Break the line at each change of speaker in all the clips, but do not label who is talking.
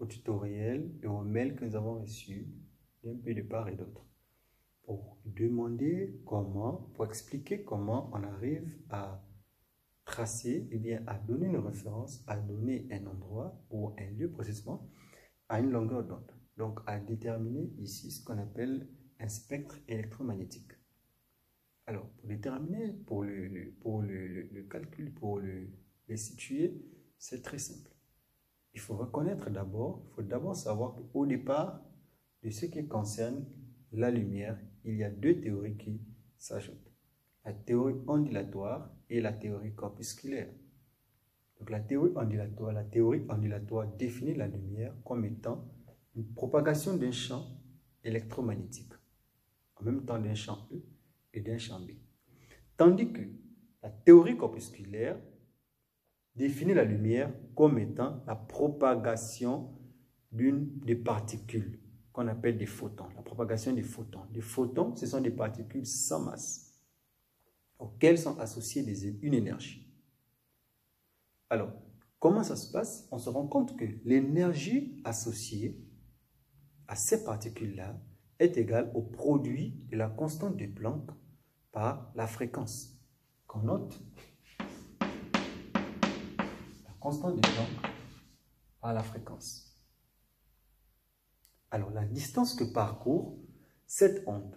au tutoriel et aux mails que nous avons reçus d'un peu de part et d'autre pour demander comment, pour expliquer comment on arrive à tracer, et bien à donner une référence, à donner un endroit ou un lieu de processement à une longueur d'onde. Donc à déterminer ici ce qu'on appelle un spectre électromagnétique. Alors pour déterminer, pour le calcul, pour le situer, c'est très simple. Il faut reconnaître d'abord, il faut d'abord savoir qu'au départ de ce qui concerne la lumière, il y a deux théories qui s'ajoutent. La théorie ondulatoire et la théorie corpusculaire. Donc la théorie ondulatoire définit la lumière comme étant une propagation d'un champ électromagnétique, en même temps d'un champ E et d'un champ B. Tandis que la théorie corpusculaire définit la lumière comme étant la propagation des particules qu'on appelle des photons, la propagation des photons. Les photons, ce sont des particules sans masse auxquelles sont associées une énergie. Alors, comment ça se passe? On se rend compte que l'énergie associée à ces particules-là est égale au produit de la constante de Planck par la fréquence. Qu'on note la constante de Planck par la fréquence. Alors, la distance que parcourt cette onde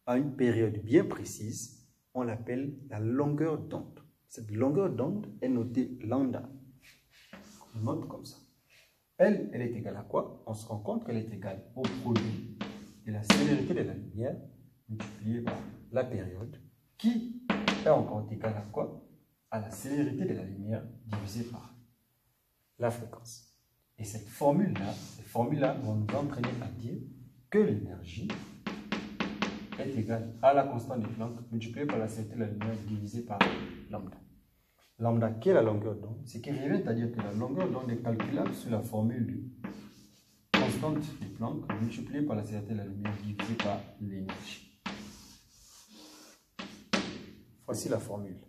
à une période bien précise, on l'appelle la longueur d'onde. Cette longueur d'onde est notée lambda. On note comme ça. Elle est égale à quoi? On se rend compte qu'elle est égale au produit de la célérité de la lumière multiplié par la période, qui est encore égale à quoi? À la célérité de la lumière divisée par la fréquence. Et ces formules-là vont nous entraîner à dire que l'énergie est égale à la constante de Planck multipliée par la célérité de la lumière divisée par lambda. Lambda, qui est la longueur d'onde? Ce qui revient à dire que la longueur d'onde est calculable sous la formule de constante de Planck multipliée par la célérité de la lumière divisée par l'énergie. Voici la formule.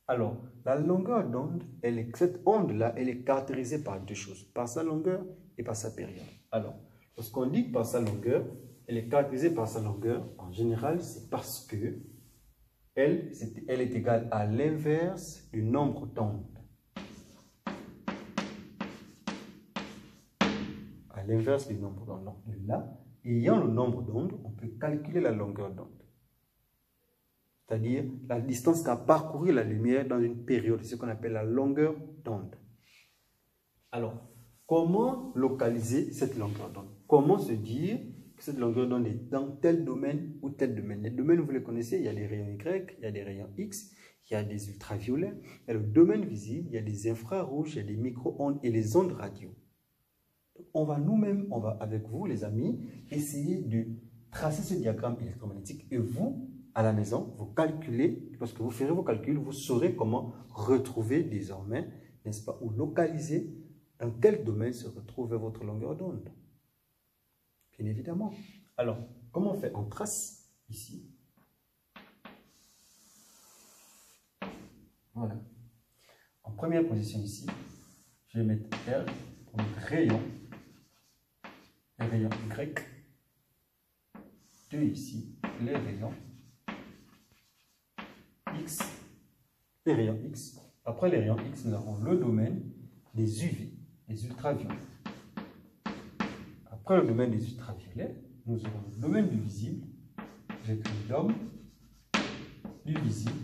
Alors, la longueur d'onde, cette onde-là, elle est caractérisée par deux choses, par sa longueur et par sa période. Alors, lorsqu'on dit par sa longueur, elle est caractérisée par sa longueur, en général, c'est parce que elle est égale à l'inverse du nombre d'ondes. À l'inverse du nombre d'ondes. Donc là, ayant le nombre d'ondes, on peut calculer la longueur d'onde. C'est-à-dire la distance qu'a parcouru la lumière dans une période, ce qu'on appelle la longueur d'onde. Alors, comment localiser cette longueur d'onde? Comment se dire que cette longueur d'onde est dans tel domaine ou tel domaine? Les domaines, vous les connaissez, il y a des rayons Y, il y a des rayons X, il y a des ultraviolets. Il y a le domaine visible, il y a des infrarouges, il y a des micro-ondes et les ondes radio. Donc, on va nous-mêmes, avec vous les amis, essayer de tracer ce diagramme électromagnétique et vous, à la maison, vous calculez, lorsque vous ferez vos calculs, vous saurez comment retrouver désormais, n'est-ce pas, ou localiser dans quel domaine se retrouve votre longueur d'onde. Bien évidemment. Alors, comment on fait? On trace ici. Voilà. En première position ici, je vais mettre R pour le rayon Y. 2 ici, les rayons X, les rayons X. Après les rayons X, nous avons le domaine des UV, des ultraviolets. Après le domaine des ultraviolets, nous aurons le domaine du visible. J'écris l'homme, du visible.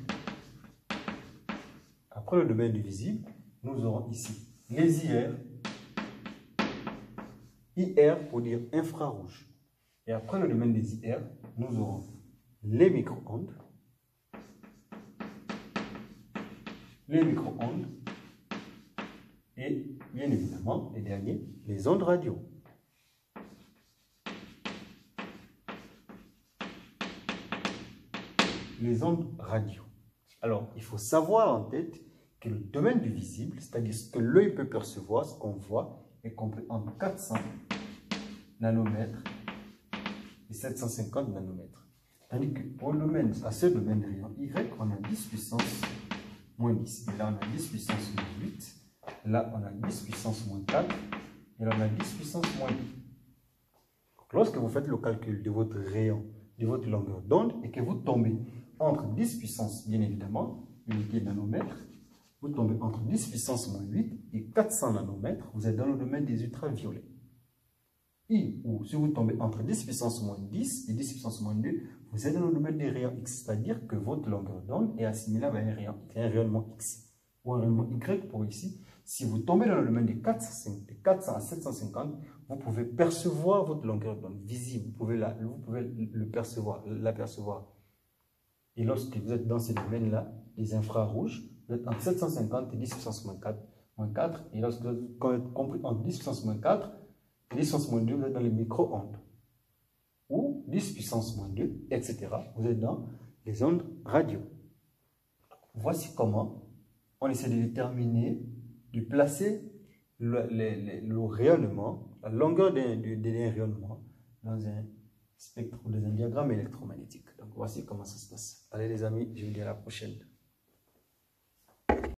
Après le domaine du visible, nous aurons ici les IR. IR pour dire infrarouge. Et après le domaine des IR, nous aurons les micro-ondes. Les micro-ondes et bien évidemment les derniers, les ondes radio. Les ondes radio. Alors, il faut savoir en tête que le domaine du visible, c'est-à-dire ce que l'œil peut percevoir, ce qu'on voit, est compris entre 400 nanomètres et 750 nanomètres. Tandis que pour le domaine, à ce domaine rayon Y, on a 10 puissance moins 10. Et là, on a 10 puissance moins 8. là, on a 10 puissance moins 4, et là, on a 10 puissance moins 2. Donc, lorsque vous faites le calcul de votre rayon, de votre longueur d'onde, et que vous tombez entre 10 puissance, bien évidemment, unité nanomètres, vous tombez entre 10 puissance moins 8 et 400 nanomètres, vous êtes dans le domaine des ultraviolets. Ou si vous tombez entre 10 puissance moins 10 et 10 puissance moins 2, vous êtes dans le domaine des rayons X, c'est-à-dire que votre longueur d'onde est assimilable à un rayonnement X ou un rayonnement Y pour ici. Si vous tombez dans le domaine des 400 à 750, vous pouvez percevoir votre longueur d'onde visible, vous pouvez l'apercevoir. Et lorsque vous êtes dans ces domaines-là, les infrarouges, vous êtes entre 750 et 10 puissance moins 4, et lorsque vous êtes compris entre 10 puissance moins 4 et 10 puissance moins 2, vous êtes dans les micro-ondes. Ou 10 puissance moins 2, etc. Vous êtes dans les ondes radio. Voici comment on essaie de déterminer, de placer le rayonnement, la longueur d'un rayonnement dans un spectre ou dans un diagramme électromagnétique. Donc voici comment ça se passe. Allez les amis, je vous dis à la prochaine.